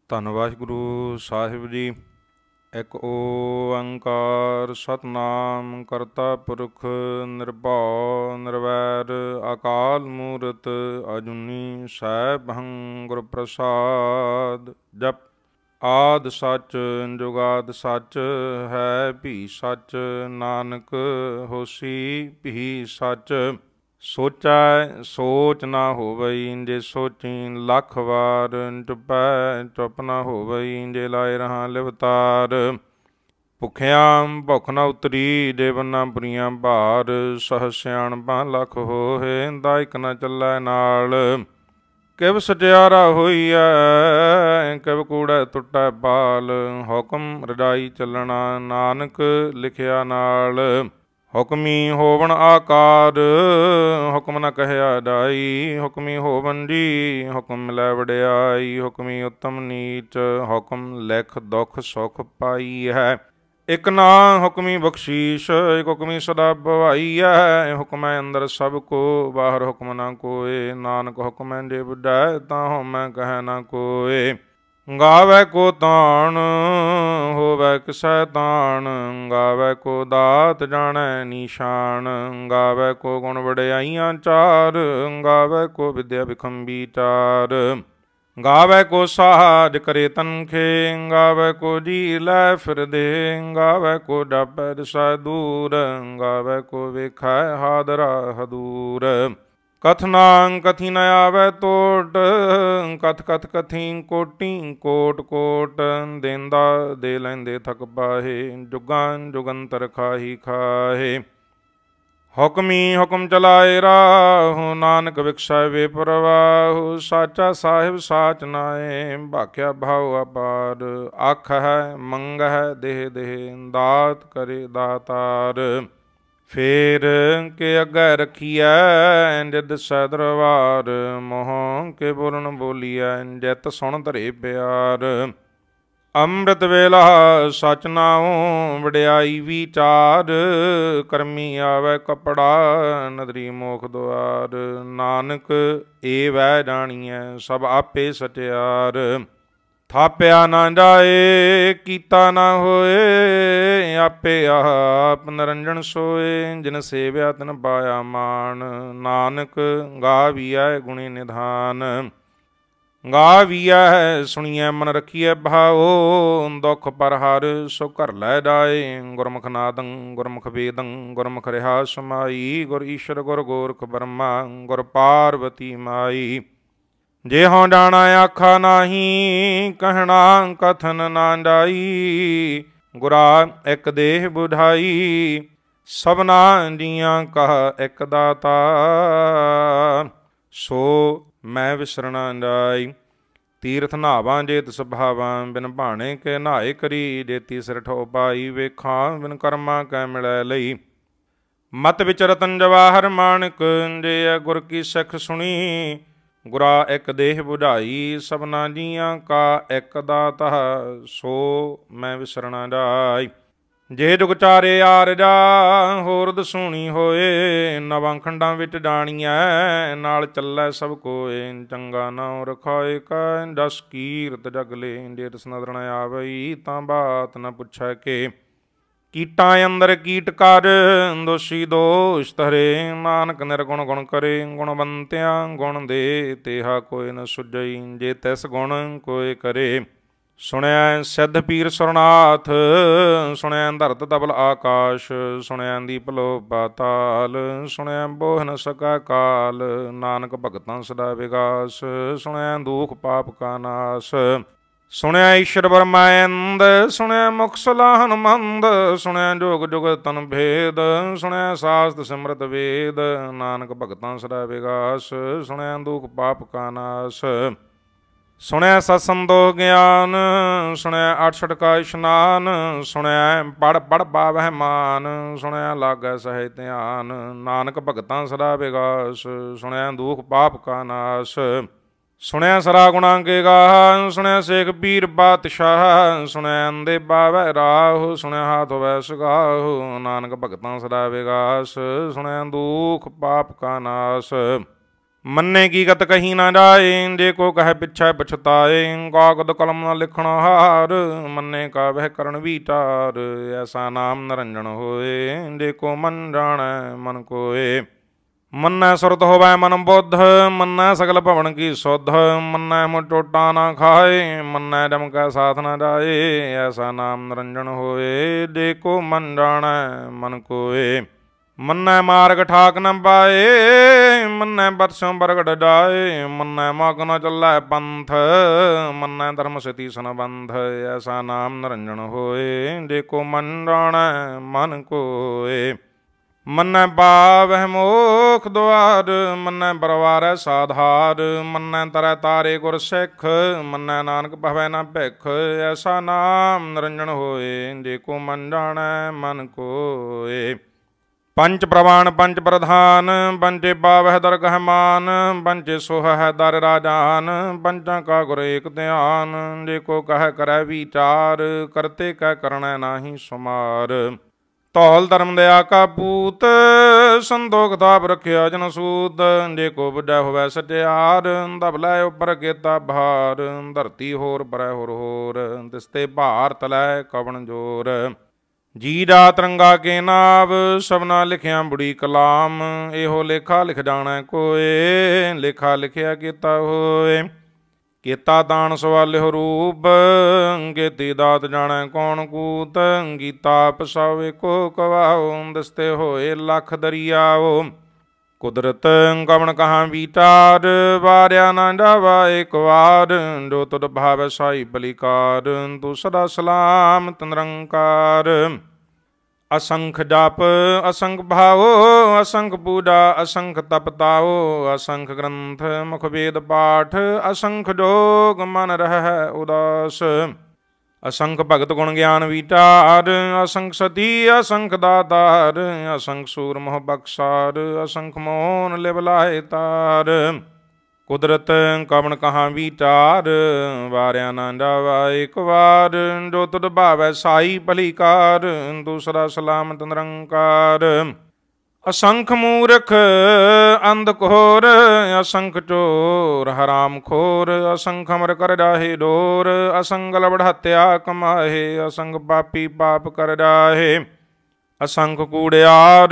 ਧੰਨ ਵਾਹਿਗੁਰੂ ਸਾਹਿਬ ਜੀ। ਇੱਕ ਓੰਕਾਰ ਸਤਿਨਾਮ ਕਰਤਾ ਪੁਰਖ ਨਿਰਭਉ ਨਿਰਵੈਰ ਅਕਾਲ ਮੂਰਤ ਅਜੂਨੀ ਸੈਭੰ ਗੁਰ ਪ੍ਰਸਾਦ। ਜਪ ਆਦਿ ਸੱਚ ਜੁਗਾਦਿ ਸੱਚ ਹੈ ਭੀ ਸੱਚ, ਨਾਨਕ ਹੋਸੀ ਭੀ ਸੱਚ। ਸੋਚੈ ਸੋਚ ਨਾ ਹੋਵਈ, ਜੇ ਸੋਚੀ ਲੱਖ ਵਾਰ। ਚੁਪੈ ਚੁੱਪ ਨਾ ਹੋਵਈ, ਜੇ ਲਾਏ ਰਹਾ ਲਿਵਤਾਰ। ਭੁੱਖਿਆਂ ਭੁੱਖ ਨਾ ਉਤਰੀ, ਜੇ ਬੰਨਾ ਬੁਰੀਆਂ ਭਾਰ। ਸਹ ਸਿਆਣਪਾਂ ਲੱਖ ਹੋਏ, ਦਾਇਕ ਨਾ ਚੱਲੈ ਨਾਲ। ਕਿਵ ਸਚਿਆਰਾ ਹੋਈਐ, ਕਿਵ ਕੂੜੈ ਟੁੱਟੈ ਬਾਲ। ਹੁਕਮ ਰਜਾਈ ਚੱਲਣਾ, ਨਾਨਕ ਲਿਖਿਆ ਨਾਲ। ਹੁਕਮੀ ਹੋਵਣ ਆਕਾਰ, ਹੁਕਮ ਨ ਕਹਿਆ ਜਾਈ। ਹੁਕਮੀ ਹੋਵਨ ਜੀ, ਹੁਕਮ ਮਿਲੈ ਵਡਿਆਈ। ਹੁਕਮੀ ਉੱਤਮ ਨੀਚ, ਹੁਕਮ ਲਿਖ ਦੁਖ ਸੁਖ ਪਾਈ ਹੈ। ਇਕ ਨਾ ਹੁਕਮੀ ਬਖਸ਼ੀਸ਼, ਇਕ ਹੁਕਮੀ ਸਦਾ ਭਵਾਈਐ। ਹੁਕਮੈ ਅੰਦਰ ਸਭ ਕੋ, ਬਾਹਰ ਹੁਕਮ ਨਾ ਕੋਏ। ਨਾਨਕ ਹੁਕਮੈ ਜੇ ਬੁਝੈ, ਤਾਂ ਹਉਮੈ ਕਹੈ ਨਾ ਕੋਏ। ਗਾਵੈ ਕੋ ਤਾਣ, ਹੋਵੈ ਕਿਸੈ ਤਾਣ। ਗਾਵੈ ਕੋ ਦਾਤ, ਜਾਣੈ ਨੀਸ਼ਾਨ। ਗਾਵੈ ਕੋ ਗੁਣ ਵਡਿਆਈਆਂ ਚਾਰ। ਗਾਵੈ ਕੋ ਵਿਦਿਆ ਬਿਖਮ ਵਿਚਾਰ। ਗਾਵੈ ਕੋ ਸਾਜ ਕਰੇ ਤਨਖੇ। ਗਾਵੈ ਕੋ ਜੀ ਲੈ ਫਿਰਦੇ। ਗਾਵੈ ਕੋ ਜਾਪੈ ਦਿਸੈ ਦੂਰ। ਗਾਵੈ ਕੋ ਵੇਖੈ ਹਾਦਰਾ ਹਦੂਰ। ਕਥਨਾ ਕਥੀ ਨ ਆਵੈ ਟੋਟ, ਕਥ ਕਥ ਕਥੀ ਕੋਟੀ ਕੋਟ ਕੋਟ। ਦੇਂਦਾ ਦੇ ਲੈਂਦੇ ਥਕ ਪਾਹੇ, ਜੁਗਾਂ ਜੁਗੰਤਰ ਖਾਹੀ ਖਾਹੇ। ਹੁਕਮੀ ਹੁਕਮ ਚਲਾਏ ਰਾਹੂ, ਨਾਨਕ ਵਿਖਸੈ ਵੇ ਪ੍ਰਵਾਹੂ। ਸਾਚਾ ਸਾਹਿਬ ਸਾਚ ਨਾਏ, ਭਾਖਿਆ ਭਾਉ ਅਪਾਰ। ਆਖਹਿ ਮੰਗਹਿ ਦੇਹ ਦੇਹ, ਦਾਤ ਕਰੇ ਦਾਤਾਰ। ਫੇਰ ਕੇ ਅੱਗੇ ਰੱਖੀਐ, ਜਿਦ ਸੈ ਦਰਬਾਰ। ਮੋਹ ਕੇ ਬੋਲਣ ਬੋਲੀਐ, ਜਿਤ ਸੁਣ ਧਰੇ ਪਿਆਰ। ਅੰਮ੍ਰਿਤ ਵੇਲਾ ਸਚ ਨਾਉ, ਵਡਿਆਈ ਵਿਚਾਰ। ਕਰਮੀ ਆਵੈ ਕਪੜਾ, ਨਦਰੀ ਮੋਖ ਦੁਆਰ। ਨਾਨਕ ਏ ਵੈ ਜਾਣੀਐ, ਸਭ ਆਪੇ ਸਚਿਆਰ। ਥਾਪਿਆ ਨਾ ਜਾਏ, ਕੀਤਾ ਨਾ ਹੋਏ। ਆਪੇ ਆਪ ਨਿਰੰਜਨ ਸੋਏ, ਜਿਨ ਸੇਵਿਆ ਤਿਨ ਪਾਇਆ ਮਾਨ। ਨਾਨਕ ਗਾਵੀਐ ਗੁਣੀ ਨਿਧਾਨ। ਗਾਵੀਐ ਸੁਣੀਐ ਮਨ ਰਖੀਐ ਭਾਉ। ਦੁਖ ਪਰ ਹਰ ਸੋ ਘਰ ਲੈ ਜਾਏ। ਗੁਰਮੁਖ ਨਾਦੰ ਗੁਰਮੁਖ ਵੇਦੰ, ਗੁਰਮੁਖ ਰਿਹਾ ਸਮਾਈ। ਗੁਰ ਈਸ਼ਰ ਗੁਰ ਗੋਰਖ ਬਰਮਾ, ਗੁਰ ਪਾਰਵਤੀ ਮਾਈ। ਜੇ ਹਉ ਜਾਣਾ ਆਖਾ ਨਾਹੀ, ਕਹਿਣਾ ਕਥਨ ਨਾ ਜਾਈ। ਗੁਰਾ ਇੱਕ ਦੇਹ ਬੁਝਾਈ, ਸਭਨਾ ਜੀਆਂ ਕਾ ਇੱਕ ਦਾਤਾ। ਸੋ ਮੈਂ ਵਿਸਰਣਾ ਜਾਈ। ਤੀਰਥ ਨਹਾਵਾਂ ਜੇ ਤਿਸ ਭਾਵਾਂ, ਬਿਨ ਭਾਣੇ ਕੇ ਨਹਾਏ ਕਰੀ। ਜੇ ਤੀਸਰ ਠੋ ਪਾਈ, ਵੇਖਾਂ ਬਿਨ ਕਰਮਾਂ ਕੈ ਮਿਲੈ ਲਈ। ਮਤ ਵਿਚ ਰਤਨ ਜਵਾਹਰ ਮਾਣਕ, ਜੇ ਗੁਰ ਕੀ ਸਿੱਖ ਸੁਣੀ। ਗੁਰਾ ਇੱਕ ਦੇਹ ਬੁਝਾਈ, ਸਭਨਾ ਜੀਆਂ ਕਾ ਇੱਕ ਦਾਤਾ। ਸੋ ਮੈਂ ਵਿਸਰਣਾ ਜਾਈ। ਜੇ ਜੁਗ ਚਾਰੇ ਆਰਜਾ, ਹੋਰ ਦਸੂਣੀ ਹੋਏ। ਨਵਾਂ ਖੰਡਾਂ ਵਿੱਚ ਜਾਣੀਐ, ਨਾਲ ਚੱਲੈ ਸਭ ਕੋਏ। ਚੰਗਾ ਨਾਉ ਰਖਾਏ ਕੈ, ਜਸ ਕੀਰਤ ਜਗ ਲੇ। ਜੇ ਤਿਸ ਨਦਰ ਨ ਆਵਈ, ਤਾਂ ਬਾਤ ਨ ਪੁੱਛੈ ਕੇ। ਕੀਟਾਂ ਅੰਦਰ ਕੀਟ ਕਰ, ਦੋਸ਼ੀ ਦੋਸ਼ ਧਰੇ। ਨਾਨਕ ਨਿਰਗੁਣ ਗੁਣ ਕਰੇ, ਗੁਣਵੰਤਿਆਂ ਗੁਣ ਦੇ। ਤੇਹਾ ਕੋਈ ਨ ਸੁਝਈ, ਜੇ ਤਿਸ ਗੁਣ ਕੋਈ ਕਰੇ। ਸੁਣਿਆ ਸਿੱਧ ਪੀਰ ਸੁਰਨਾਥ, ਸੁਣਿਆ ਧਰਤ ਤਬਲ ਆਕਾਸ਼। ਸੁਣਿਆ ਦੀਪ ਲੋ ਪਾਤਾਲ, ਸੁਣਿਆ ਬੋਹ ਨ ਸਕਾ ਕਾਲ। ਨਾਨਕ ਭਗਤਾਂ ਸਦਾ ਵਿਗਾਸ, ਸੁਣਿਆ ਦੁਖ ਪਾਪ ਕਾ ਨਾਸ। ਸੁਣਿਆ ਈਸ਼ਰ ਬਰਮਾਇੰਦ, ਸੁਣਿਆ ਮੁਖ ਸਲਾਹਨ ਮੰਦ। ਸੁਣਿਆ ਜੋਗ ਜੁਗਤ ਤਨ ਭੇਦ, ਸੁਣਿਆ ਸਾਸਤ ਸਿਮਰਤ ਵੇਦ। ਨਾਨਕ ਭਗਤਾਂ ਸਦਾ ਵਿਗਾਸ, ਸੁਣਿਆ ਦੁਖ ਪਾਪ ਕਾ ਨਾਸ। ਸੁਣਿਆ ਸਤਸੰਦੋ ਗਿਆਨ, ਸੁਣਿਆ 68 ਕਾ ਇਸ਼ਨਾਨ। ਸੁਣਿਆ ਪੜ ਪੜ ਪਾਵਹਿ ਮਾਨ, ਸੁਣਿਆ ਲਾਗੈ ਸਹਿ ਧਿਆਨ। ਨਾਨਕ ਭਗਤਾਂ ਸਦਾ ਵਿਗਾਸ, ਸੁਣਿਆ ਦੁਖ ਪਾਪ ਕਾ ਨਾਸ। ਸੁਣਿਆ ਸਰਾ ਗੁਣਾਂ ਕੇ ਗਾਹ, ਸੁਣਿਆ ਸੇਖ ਪੀਰ ਪਾਤਸ਼ਾਹ। ਸੁਣਿਆ ਅੰਦੇ ਪਾਵੈ ਰਾਹੁ, ਸੁਣਿਆ ਹਾਥ ਹੋਵੈ ਸੁਗਾਹੁ। ਨਾਨਕ ਭਗਤਾਂ ਸਦਾ ਵਿਗਾਸ, ਸੁਣਿਆ ਦੁਖ ਪਾਪ ਕਾ ਨਾਸ। मन्ने की गत कहीं न जाए, देखो कह पिछै पछताए। कागद कलम न लिखण हार, मन्ने का वह करण विचार। ऐसा नाम निरंजन होए, देखो मन जानै मन कोए। मन्नै सुरत होवै मन बुद्ध, मन्नै सकल भवन की सुध। मन्नै मुझ टोटा न खाए, मन्नै जम कै साथ न जाए। ऐसा नाम निरंजन होए, देखो मन जानै मन कोए। मन्नै मार्ग ठाक न पाए, मन्नै बरसों बरगढ़ जाए। मन्नै माग न चलै पंथ, मन्नै धर्म से तीसन बंध। ऐसा नाम निरंजन होए, देखो मन जानै मन कोए। मन्नै पावै मोख द्वार, मन्नै परवारै साधार। मन्नै तरੈ तारे गुर सिख, मन्नै नानक भवै न भिख। ऐसा नाम निरंजन होए, देखो मन जानै मन कोए। पंच प्रवाण पंच प्रधान, पंचे पावह दरगह मान। पंचे सोह है दर राजान, पंचा का गुर एक ध्यान। देखो कह करै विचार, करते कह करनै नाहि सुमार। धौल धर्म दया का पूत, संतोख ताप रखिया जन सूत। देखो बुझै होवै सटियार, दब लै उपर केता भार। धरती होर परै होर, तिसते भार तलै कवन जोर। जी रा तरंगा के नाव, सबना लिखिया बुढ़ी कलाम। एहो लेखा लिख जानै कोए, लेखा लिखिया केता होए। केता तान सवालिहो रूप, केती दात जानै कौन कूत। गीता पसाओ एको कवाओ, दसते होए लख दरियाओ। कुदरत कवन कहाँ विचार, वारिया न जावा एक वार। जो तुद भावै साई बलिकार, तू सदा सलामत निरंकार। असंख जाप असंख भावो, असंख पूजा असंख तपताओ। असंख ग्रंथ मुख वेद पाठ, असंख जोग मन रह उदास। असंख भगत गुण ज्ञान विचार, असंख सती असंख दातार। असंख सूर मोह बख्सार, असंख मोहन लिव लाए तार। कुदरत कवन कहाँ विचार, वारिया न जावा एक वार। जो तुद भावै साई भलीकार, दूसरा सलामत निरंकार। असंख मूर्ख अंधघोर, असंख चोर हराम खोर। असंख अमर कर जाहे डोर, असंख लबड़ हत्या कमाहे। असंख पापी पाप कर जाहे, असंख कूड़ियार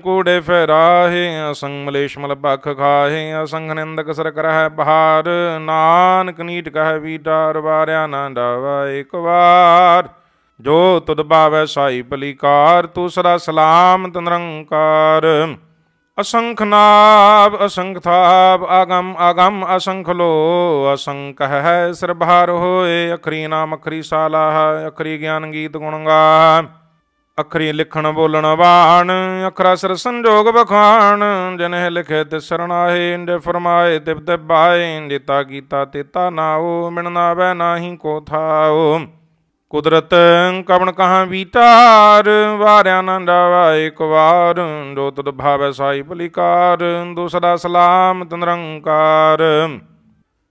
कूड़े फहराहे। असंख मलेश मल भख खाहे, असंख निंदक सर करह बहार। नानक नीट कह विचार, वारिया न जावा एक वार। जो तुद भावै साई भलीकार, तू सदा सलामत निरंकार। असंख नाभ असंख थाप, आगम आगम असंख लो। असंख है सिर भार होए, अखरी नाम अखरी साला। अखरी ज्ञान गीत गुण गा, अखरी लिखण बोलण बाण। अखरा सिर संजोग बखान, जिन्हें लिखे तिस सरणाहे। जे फरमाए तिब तिब आए, जेता कीता तेता नाओ। मिण नावै नाहि को थाओ, कुदरत कवन कहाँ विचार। वारिया न जावा एक वार। जो तुद भावै साई भलीकार, दूसरा सलामत निरंकार।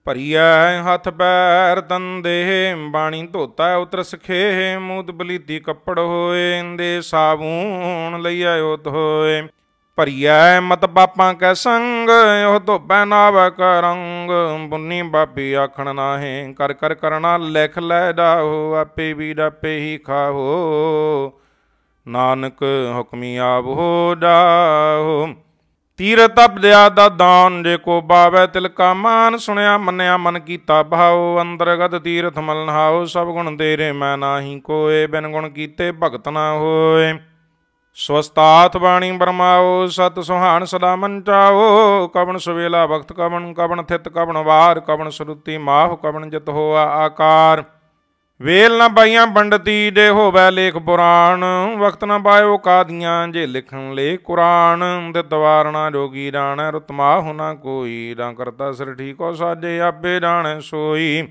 ਭਰੀਐ ਹੱਥ ਪੈਰ ਤਨ ਦੇਹ, ਬਾਣੀ ਧੋਤਾ ਉਤਰ ਸਖੇ। ਮੂਤ ਬਲੀਤੀ ਕੱਪੜ ਹੋਏ, ਦੇ ਸਾਬੂਨ ਲਈਐ ਉਤ ਹੋਏ। ਭਰੀਐ ਮਤ ਪਾਪਾਂ ਕੈ ਸੰਗ, ਉਹ ਧੋਪੈ ਨਾਵੈ ਕੈ ਰੰਗ। ਬੁੰਨੀ ਬਾਪੀ ਆਖਣ ਨਾਹੇ, ਕਰ ਕਰ ਕਰਨਾ ਲਿਖ ਲੈ ਜਾਓ। ਆਪੇ ਵੀ ਡਾਪੇ ਹੀ ਖਾਓ, ਨਾਨਕ ਹੁਕਮੀ ਆਪ ਹੋ ਜਾਓ। ਤੀਰਥ ਤਪ ਦਿਆ ਦਾ ਦਾਨ, ਜੇ ਕੋ ਬਾਵੈ ਤਿਲ ਕਾ ਮਾਨ। ਸੁਣਿਆ ਮੰਨਿਆ ਮਨ ਕੀਤਾ ਭਾਉ, ਅੰਤਰਗਤ ਤੀਰਥ ਮਲ ਨਹਾਉ। ਸਭ ਗੁਣ ਤੇਰੇ ਮੈਂ ਨਾਹੀ ਕੋਏ, ਬਿਨ ਗੁਣ ਕੀਤੇ ਭਗਤ ਨਾ ਹੋਏ। ਸਵਸਤਾਥ ਬਾਣੀ ਬਰਮਾਓ, ਸਤ ਸੁਹਾਣ ਸਦਾ ਮਨ ਚਾਓ। ਕਵਣ ਸੁਵੇਲਾ ਵਕਤ ਕਵਣ, ਕਵਣ ਥਿਤ ਕਵਣ ਵਾਰ। ਕਵਣ ਸੁਰਤੀ ਮਾਹੁ, ਕਵਣ ਜਿਤ ਹੋਆ ਆਕਾਰ। ਵੇਲ ਨਾ ਪਾਈਆਂ ਪੰਡਤੀ, ਜੇ ਹੋਵੈ ਲੇਖ ਪੁਰਾਣ। ਵਕਤ ਨਾ ਪਾਇਓ ਕਾਦੀਆਂ, ਜੇ ਲਿਖਣ ਲੇ ਕੁਰਾਨ। ਤਿਤ ਵਾਰ ਨਾ ਜੋਗੀ ਜਾਣੈ, ਰੁਤ ਮਾਹੁ ਨਾ ਕੋਈ। ਨਾ ਕਰਤਾ ਸਿਰ ਠੀਕੋ ਸਾਜੇ, ਆਪੇ ਜਾਣੈ ਸੋਈ।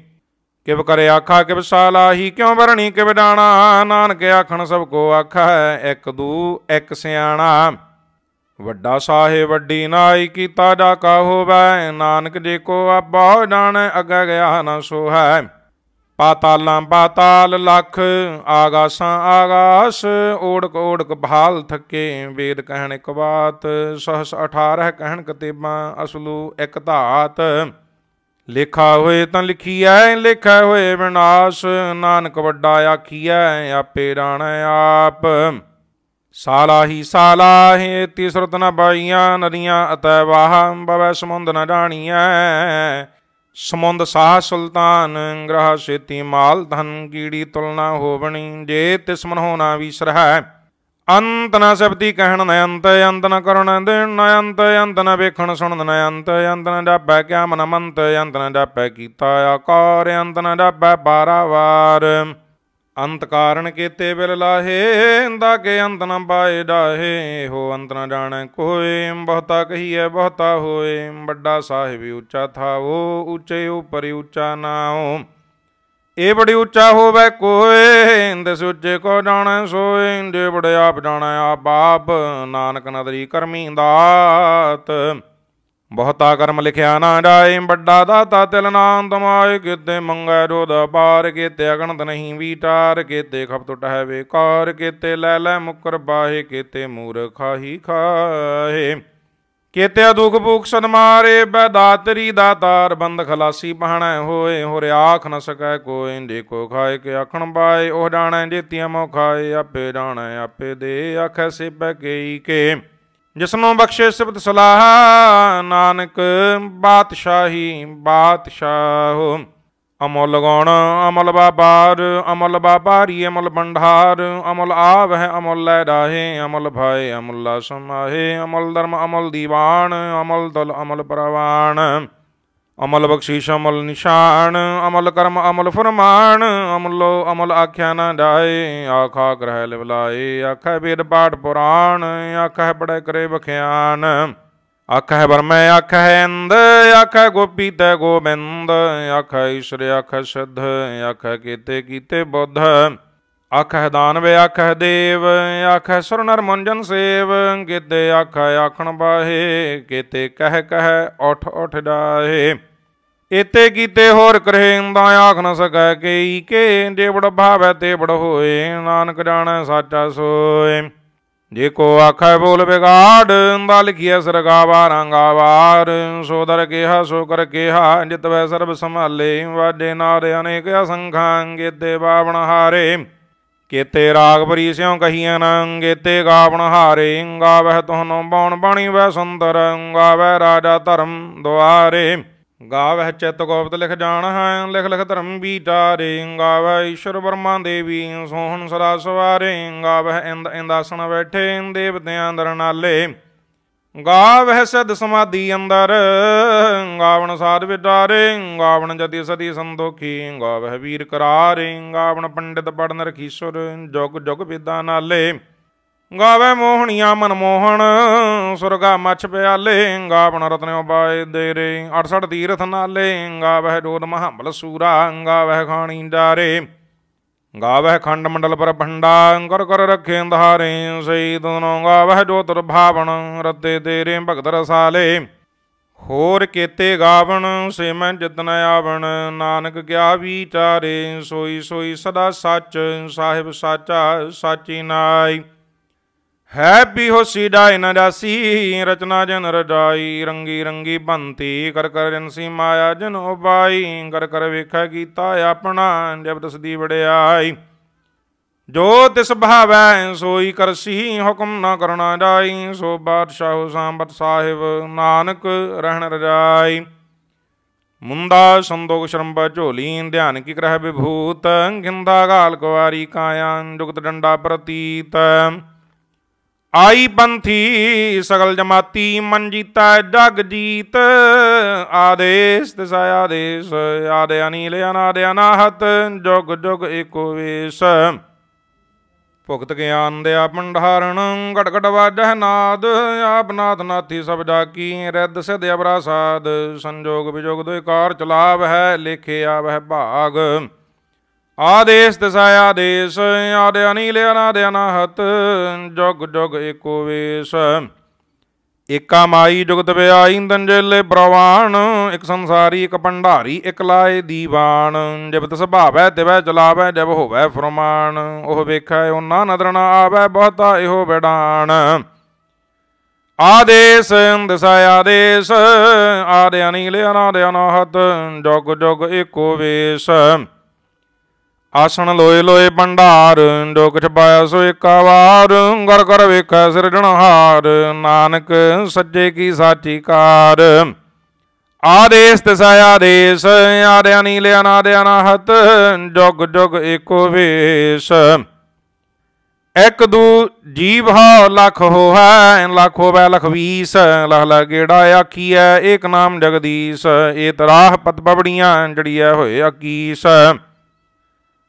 ਕਿਵ ਕਰੇ ਆਖਾ ਕਿਵ ਸਾਲਾਹੀ, ਕਿਉ ਵਰਣੀ ਕਿਵ ਜਾਣਾ। ਨਾਨਕ ਆਖਣ ਸਭ ਕੋ ਆਖੈ, ਇੱਕ ਦੂ ਇੱਕ ਸਿਆਣਾ। ਵੱਡਾ ਸਾਹੇ ਵੱਡੀ ਨਾਈ, ਕੀਤਾ ਜਾ ਕਾ ਹੋਵੈ। ਨਾਨਕ ਜੇ ਕੋ ਆਪਾ ਜਾਣੈ, ਅੱਗੇ ਗਿਆ ਨਾ ਸੋਹੈ। पातालां पाताल लख आगासां आगास ओढ़क ओढ़क भाल थके वेद कहण एक बात सहस 18 कहण कतेबां असलू एक धात लेखा होए तां लिखीਐ लेखा होए विनाश नानक वड्डा आखीਐ आपे जाणै आप साला ही साला हे तीसरत न बाईयां नदियां अतै वाह बवै समुंद न जाणीਐ समुंद साह सुल्तान ग्रह छेती माल धन कीड़ी तुलना होवणी जे तिस मन होना विसर है अंत न शब्दी कहण न अंत अंत न करुण देण न अंत अंत न वेखण सुणन न अंत अंत न जापै क्या मन मंत अंत न जापै कीता आकार अंत न जापै बारावार अंत कारण केते बिल लाहे दागे अंत न पाए डाहे हो अंत न जाने कोय बहुता कहिए बहुता होए बड़ा साहिब ऊंचा था वो ऊंचे ऊपर ऊंचा नाओ ए बड़ी ऊंचा होवे कोय दिस ऊंचे को जाने सोए जे बड़े आप जाने आप बाप नानक नदरी करमी दात बहुता कर्म लिखिया ना जाए बड़ा दाता तिल नाम तमाए केते मंगै जोध पार केते अगणत नहीं विचार केते खप टुट है बेकार केते लै लै मुकर बाहे केते मूर्खा ही खाहे केते दुख भूख सद मारे बैदातरी दातार बंद खलासी पहणै होए होरे आख न सकै कोय जे को खाए के आखण बाए ओह जाणै जेतिया मोह खाए आपे जाणै आपे दे आखै से पै केई के जिसनों बख्शे सिफत सलाह नानक बादशाही बादशाह अमोल गौण अमल बाबार अमल बाबारी अमल भंडार अमल आव है अमल लै राहे अमल भाई अमल्ला समाहे अमल धर्म अमल दीवान अमल दल अमल परवान अमल बख्शीश अमल निशान अमल कर्म अमल फरमान अमलो अमल आख्या न जाए आखा ग्रह लिवलाए आख वेद पाठ पुराण आख पढ़े करे बख्यान आख बरमै आख इंद आख गोपी तै गोबिंद आख ईश्वर आख सिद्ध आख केते कीते बुद्ध आख दानवे आख देव आख सुर नर मुंजन सेव केते आख आखण बाहे केते कह कह उठ उठ जाहे एते कीते होर करे आख न सकै केई के जे बड़ भावै ते बड़ होए नानक जाणै साचा सोए जे को आखै बोल बिगाड़ दा लिखिए सरगावा रंगावार सो दर केहा सो कर केहा जित वै सर्ब संभाले वाजे नारे अनेक असंखां केते बावण हारे केते राग भरी स्यों कहिए न केते गावण हारे गावह तुहनो बौण बाणी वै सुंदर गावै राजा धर्म द्वारे गावह चित गोप्त लिख जान है लिख लिख धर्म विचारे गावह ईश्वर ब्रह्मा देवी सोहन सदा सवारे गावह इंद इंदासन बैठे देवतियां अंदर नाले गावह सिद्ध समाधि अंदर गावण साध विचारे गावण जति सती संतोखी गावह वीर करारे गावण पंडित पढ़ नरखीश्वर जुग जुग विद्या नाले गावै मोहनिया मनमोहन सुरगा मछ प्याले गावण रत्न बाए देरे 68 तीरथ नाले गावह जोध महाबल सूरा गावह खाणी जारे गावह खंड मंडल पर भंडा कर कर रखे धारे सही दोनों गावह जो तुर भावण रते तेरे भगत रसाले होर केते गावण से मैं जितन आवण नानक क्या विचारे सोई सोई सदा सच साहिब साचा साची नाई है भी होसी डाय न जासी रचना जन रजाई रंगी रंगी बनती कर कर जनसी माया जन उबाई कर कर वेखा कीता अपना जब तसदी वड़ियाई जो तिस भावै सोई करसी हुक्म न करना जाई सो बादशाह सांबत साहिब नानक रहन रजाई मुंदा संदोख श्रंभ झोली ध्यान की ग्रह विभूत घिंदा गाल कुवारी काया जुगत डंडा प्रतीत आई पंथी सगल जमाती मन जीता जग जीत आदेश दिशा आदेश आदे अनिल अनादे अनाहत जुग जुग एको वेश भुगत ज्ञान दया भंडारण घट घट वाजह नाद आप नाथ नाथी सब जाकी रिद सिद्ध अबरासाद संजोग विजोग दो कार चलाव है लेखे आवह भाग आदेश दिशा आदेश आदे अनिल अनादे अनाहत जुग जुग एको वेश ਏਕਾ ਮਾਈ ਜੁਗਤ ਵਿਆਈ ਦੰਜੇਲੇ ਪ੍ਰਵਾਣ। ਇੱਕ ਸੰਸਾਰੀ ਇੱਕ ਭੰਡਾਰੀ ਇੱਕ ਲਾਏ ਦੀਵਾਨ। ਜਬ ਤਿਸ ਭਾਵੈ ਤਿਵੈ ਚਲਾਵੈ ਜਬ ਹੋਵੈ ਫੁਰਮਾਨ। ਉਹ ਵੇਖੈ ਉਹਨਾਂ ਨਦਰ ਨ ਆਵੈ ਬਹੁਤਾ ਇਹੋ ਵਿਡਾਣ। ਆਦੇਸ ਦਿਸਾ ਆਦੇਸ ਆਦਿ ਅਨੀਲ ਅਨਾਦਿ ਅਨਾਹਤ। ਜੁਗ ਜੁਗ ਏਕੋ ਵੇਸ ਆਸਣ ਲੋਏ ਲੋਏ ਭੰਡਾਰ। ਜੋ ਕੁਛ ਪਾਇਆ ਸੋ ਏਕਾ ਵਾਰ। ਘਰ ਘਰ ਵੇਖੈ ਸਿਰਜਣਹਾਰ। ਨਾਨਕ ਸੱਚੇ ਕੀ ਸਾਚੀ ਕਾਰ। ਆਦੇਸ ਦਿਸਾ ਆਦੇਸ ਆਦਿ ਅਨੀਲ ਅਨਾਦਿ ਅਨਾਹਤ। ਜੁਗ ਜੁਗ ਏਕੋ ਵੇਸ ਇੱਕ ਦੂ ਜੀਵ ਹੋ ਲੱਖ ਹੋਵੈ। ਲੱਖ ਹੋਵੈ ਲਖ ਵੀਸ। ਲਖ ਲਖ ਗੇੜਾ ਆਖੀਐ ਏਕ ਨਾਮ ਜਗਦੀਸ਼। ਇਹ ਤਰਾਹ ਪਤ ਪਬੜੀਆਂ ਜੜੀਐ ਹੋਏ ਅਕੀਸ।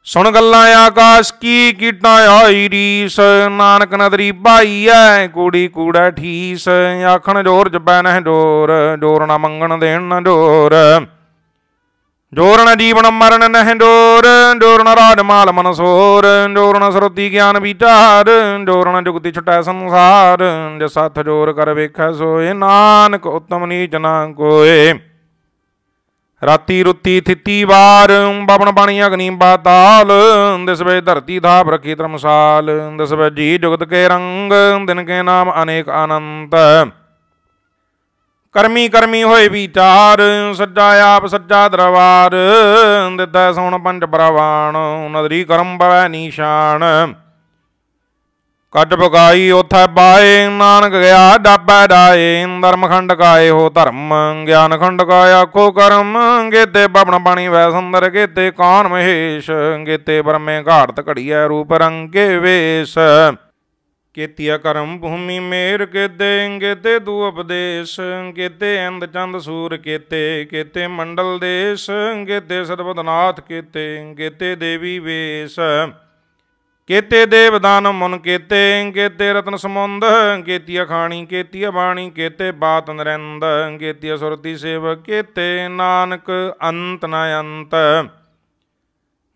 ਸੁਣ ਗੱਲਾਂ ਆਕਾਸ਼ ਕੀ ਕੀਟਾਂ ਆਈ ਰੀਸ। ਨਾਨਕ ਨਦਰੀ ਭਾਈਐ ਕੂੜੀ ਕੂੜੈ ਠੀਸ। ਆਖਣ ਜੋਰ ਜਪੈ ਨਹਿ ਜੋਰ। ਜੋਰ ਨਾ ਮੰਗਣ ਦੇਣ ਨ ਜੋਰ। ਜੋਰ ਨ ਜੀਵਨ ਮਰਨ ਨਹਿ ਜੋਰ। ਜੋਰ ਨ ਰਾਜ ਮਾਲ ਮਨਸੋਰ। ਜੋਰ ਨ ਸਰੋਤੀ ਗਿਆਨ ਵਿਚਾਰ। ਜੋਰ ਨ ਜੁਗਤੀ ਛੁਟੈ ਸੰਸਾਰ। ਜਿਸ ਹੱਥ ਜੋਰ ਕਰ ਵੇਖੈ ਸੋਏ। ਨਾਨਕ ਉਤਮ ਨੀਚ ਨਾ ਕੋਏ। ਰਾਤੀ ਰੁੱਤੀ ਥਿੱਤੀ ਵਾਰ। ਬਵਨ ਬਾਣੀ ਅਗਨੀ ਪਾਤਾਲ। ਦਿਸ ਵੇ ਧਰਤੀ ਥਾਪ ਰੱਖੀ ਧਰਮਸਾਲ। ਦਿਸ ਵੇ ਜੀ ਜੁਗਤ ਕੇ ਰੰਗ। ਦਿਨ ਕੇ ਨਾਮ ਅਨੇਕ ਅਨੰਤ। ਕਰਮੀ ਕਰਮੀ ਹੋਏ ਵਿਚਾਰ। ਸੱਜਾ ਆਪ ਸੱਚਾ ਦਰਬਾਰ। ਦਿੱਤਾ ਸੋਣ ਪੰਜ ਪ੍ਰਵਾਨ। ਨਦਰੀ ਕਰਮ ਪਵੈ ਨੀਸ਼ਾਨ। ਕੱਟ ਪਕਾਈ ਉਥੈ ਪਾਏ। ਨਾਨਕ ਗਿਆ ਡਾਬੈ ਡਾਏ। ਧਰਮ ਖੰਡ ਕਾਏ ਹੋ ਧਰਮ। ਗਿਆਨ ਖੰਡ ਕਾਇ ਆਖੋ ਕਰਮ। ਗੇਤੇ ਪਵਨ ਬਾਣੀ ਵੈ ਸੁੰਦਰ। ਗੇਤੇ ਕੌਣ ਮਹੇਸ਼। ਗੇਤੇ ਬਰਮੇ ਘਾੜਤ ਘੜੀਐ ਰੂਪ ਰੰਗੇ ਵੇਸ। ਕੇਤੀਆ ਕਰਮ ਭੂਮੀ ਮੇਰ ਕੇਤੇ। ਕੇਤੇ ਤੂ ਉਪਦੇਸ਼। ਕੇਤੇ ਇੰਦ ਚੰਦ ਸੂਰ ਕੇਤੇ। ਕੇਤੇ ਮੰਡਲ ਦੇਸ਼। ਕੇਤੇ ਸਤਪਥਨਾਥ ਕੇਤੇ। ਕੇਤੇ ਦੇਵੀ ਵੇਸ। ਕੇਤੇ ਦੇਵਦਾਨ ਮੁਨ ਕੇਤੇ। ਕੇਤੇ ਰਤਨ ਸਮੁੰਦ। ਕੇਤੀ ਅਖਾਣੀ ਕੇਤੀ ਬਾਣੀ। ਕੇਤੇ ਬਾਤ ਨਰਿੰਦ। ਕੇਤੀ ਸੁਰਤੀ ਸੇਵ ਕੇਤੇ। ਨਾਨਕ ਅੰਤ ਨ ਅੰਤ।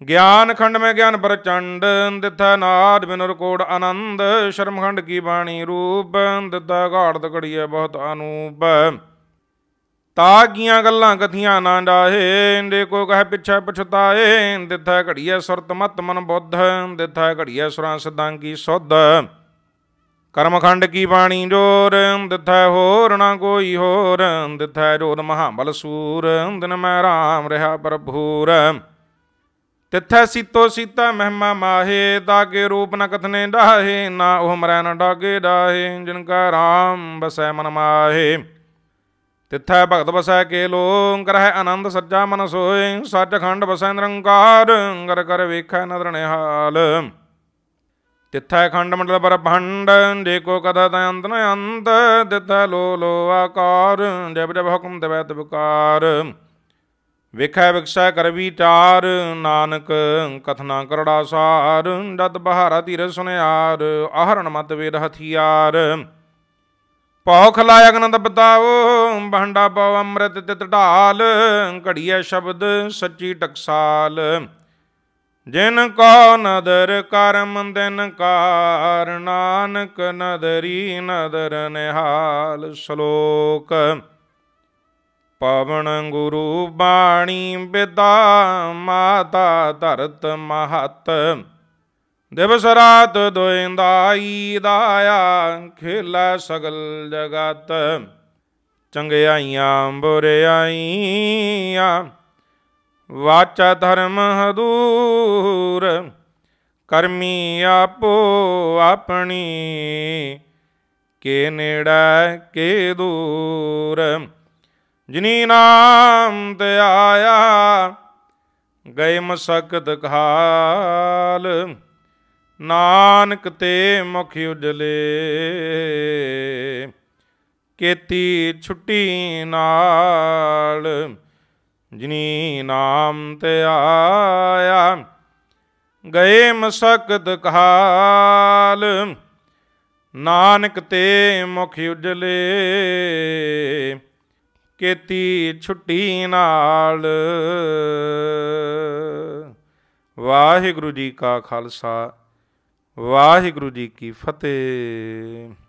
ਗਿਆਨ ਖੰਡ ਮੈਂ ਗਿਆਨ ਪ੍ਰਚੰਡ। ਦਿੱਤਾ ਨਾਦ ਬਿਨੁਰ ਕੋੜ ਆਨੰਦ। ਸ਼ਰਮਖੰਡ ਕੀ ਬਾਣੀ ਰੂਪ। ਦਿੱਤਾ ਘਾੜਤ ਘੜੀਐ ਬਹੁਤ ਅਨੂਪ। ਤਾਗੀਆਂ ਗੱਲਾਂ ਕਥੀਆਂ ਨਾ ਡਾਹੇ। ਜੇ ਕੋ ਕਹੈ ਪਿੱਛੇ ਪਛਤਾਏ। ਦਿੱਤਾ ਘੜੀਐ ਸੁਰਤ ਮਤ ਮਨ ਬੁੱਧ। ਦਿੱਤਾ ਘੜੀਐ ਸੁਰਾਂ ਸਿੱਧਾਂ ਕੀ ਸੁਧ। ਕਰਮਖੰਡ ਕੀ ਬਾਣੀ ਜੋਰ। ਦਿੱਤਾ ਹੋਰ ਨਾ ਕੋਈ ਹੋਰ। ਦਿੱਤਾ ਜੋਤ ਮਹਾਬਲ ਸੂਰ। ਦਿਨ ਮੈਂ ਰਾਮ ਰਿਹਾ ਭਰਪੂਰ। ਤਿੱਥੈ ਸੀਤੋ ਸੀਤਾ ਮਹਿਮਾ ਮਾਹੇ। ਤਾਕੇ ਰੂਪ ਨ ਕਥਨੇ ਡਾਹੇ। ਨਾ ਉਹ ਮਰੈ ਨ ਡਾਗੇ ਡਾਹੇ। ਜਿਨ ਕਾ ਰਾਮ ਬਸੈ ਮਨ ਮਾਹੇ। ਤਿੱਥੈ ਭਗਤ ਬਸੈ ਕੇ ਲੋ। ਕਰਹਿ ਆਨੰਦ ਸੱਚਾ ਮਨ ਸੋਏ। ਸੱਚ ਖੰਡ ਬਸੈ ਨਿਰੰਕਾਰ। ਕਰ ਕਰ ਵੇਖੈ ਨਦਰ ਨਿਹਾਲ। ਤਿੱਥੈ ਖੰਡ ਮੰਡਲ ਬ੍ਰਹਮੰਡ। ਜੇ ਕੋ ਕਥਾ ਤੈ ਅੰਤ ਨ ਅੰਤ। ਤਿੱਥੈ ਲੋ ਲੋ ਆਕਾਰ। ਜਬ ਜਬ ਹੁਕਮ ਦੇਵੈ ਤਿਵਕਾਰ। ਵੇਖੈ ਵਿਕਸੈ ਕਰ ਵਿਚਾਰ। ਨਾਨਕ ਕਥਨਾ ਕਰੜਾ ਸਾਰ। ਜਤ ਬਹਾਰਾ ਧੀਰ ਸੁਨਿਆਰ। ਆਹਰਣ ਮਤ ਵੇਦ ਹਥਿਆਰ। ਭੌਖ ਲਾਇਕ ਨੰਦ ਬਤਾਓ। ਭਾਂਡਾ ਪਾਓ ਅੰਮ੍ਰਿਤ ਤਿਤ ਢਾਲ। ਘੜੀਐ ਸ਼ਬਦ ਸੱਚੀ ਟਕਸਾਲ। ਜਿਨ ਕੋ ਨਦਰ ਕਰਮ ਦਿਨ ਕਾਰ। ਨਾਨਕ ਨਦਰੀ ਨਦਰ ਨਿਹਾਲ। ਸ਼ਲੋਕ ਪਵਨ ਗੁਰੂ ਬਾਣੀ ਬਿਦਾ। ਮਾਤਾ ਧਰਤ ਮਹਤ। ਦਿਵਸ ਰਾਤ ਦੋਇ ਦਾਈ ਦਾਇਆ। ਖੇਲਾ ਸਗਲ ਜਗਤ। ਚੰਗਿਆਈਆਂ ਬੁਰਿਆਈਆਂ ਵਾਚਾ ਧਰਮ ਹਦੂਰ। ਕਰਮੀ ਆਪੋ ਆਪਣੀ ਕੇ ਨੇੜਾ ਕੇ ਦੂਰ। ਜਿਨੀ ਨਾਮ ਤੇ ਆਇਆ ਗਏ ਮਸਕਤ ਖਾਲ। ਨਾਨਕ ਤੇ ਮੁਖ ਉਜਲੇ ਕੀਤੀ ਛੁੱਟੀ ਨਾਲ। ਜਿਨੀ ਨਾਮ ਤੇ ਆਇਆ ਗਏ ਮਸਕਤ ਖਾਲ। ਨਾਨਕ ਤੇ ਮੁਖ ਉਜਲੇ ਕੀਤੀ ਛੁੱਟੀ ਨਾਲ। ਵਾਹਿਗੁਰੂ ਜੀ ਕਾ ਖਾਲਸਾ ਵਾਹਿਗੁਰੂ ਜੀ ਕੀ ਫਤਿਹ।